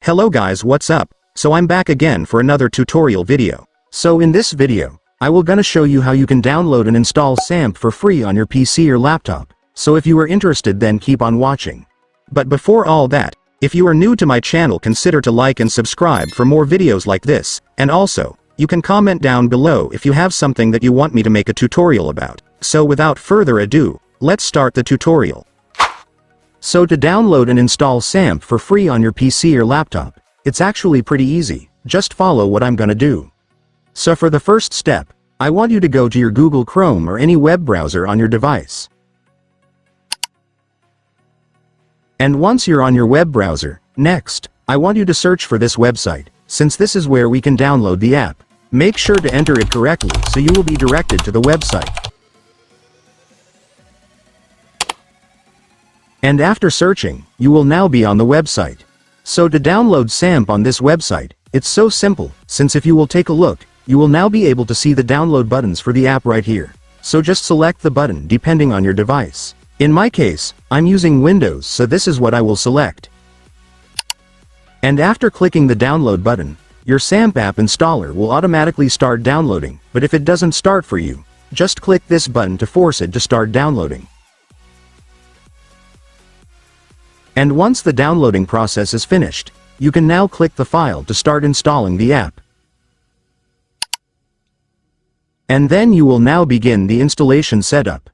Hello guys, what's up? So I'm back again for another tutorial video. So in this video, I will gonna show you how you can download and install XAMPP for free on your PC or laptop. So if you are interested, then keep on watching. But before all that, if you are new to my channel, consider to like and subscribe for more videos like this, and also, you can comment down below if you have something that you want me to make a tutorial about. So without further ado, let's start the tutorial. So to download and install XAMPP for free on your PC or laptop, it's actually pretty easy. Just follow what I'm gonna do. So for the first step, I want you to go to your Google Chrome or any web browser on your device. And once you're on your web browser, next, I want you to search for this website, since this is where we can download the app. Make sure to enter it correctly so you will be directed to the website. And after searching, you will now be on the website. So to download XAMPP on this website, it's so simple, since if you will take a look, you will now be able to see the download buttons for the app right here. So just select the button depending on your device. In my case, I'm using Windows, so this is what I will select. And after clicking the download button, your XAMPP app installer will automatically start downloading, but if it doesn't start for you, just click this button to force it to start downloading. And once the downloading process is finished, you can now click the file to start installing the app. And then you will now begin the installation setup.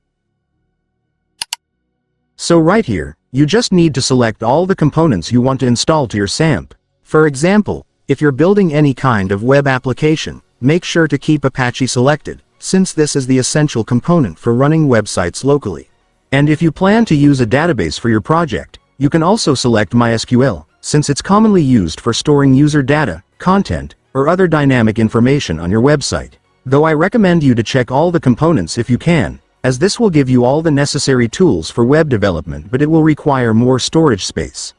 So right here, you just need to select all the components you want to install to your XAMPP. For example, if you're building any kind of web application, make sure to keep Apache selected, since this is the essential component for running websites locally. And if you plan to use a database for your project, you can also select MySQL, since it's commonly used for storing user data, content, or other dynamic information on your website. Though I recommend you to check all the components if you can, as this will give you all the necessary tools for web development, but it will require more storage space.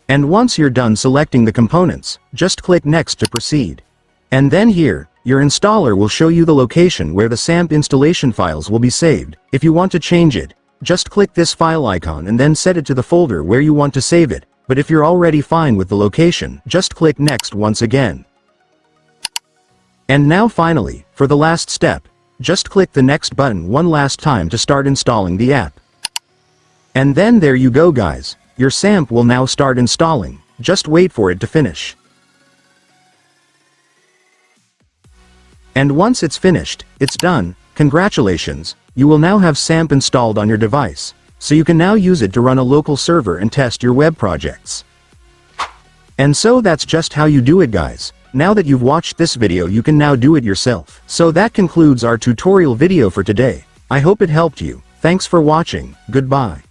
And once you're done selecting the components, just click Next to proceed. And then here, your installer will show you the location where the XAMPP installation files will be saved. If you want to change it, just click this file icon and then set it to the folder where you want to save it, but if you're already fine with the location, just click Next once again. And now finally, for the last step, just click the Next button one last time to start installing the app. And then there you go guys, your XAMPP will now start installing, just wait for it to finish. And once it's finished, it's done. Congratulations, you will now have XAMPP installed on your device, so you can now use it to run a local server and test your web projects. And so that's just how you do it guys. Now that you've watched this video, you can now do it yourself. So that concludes our tutorial video for today. I hope it helped you. Thanks for watching. Goodbye.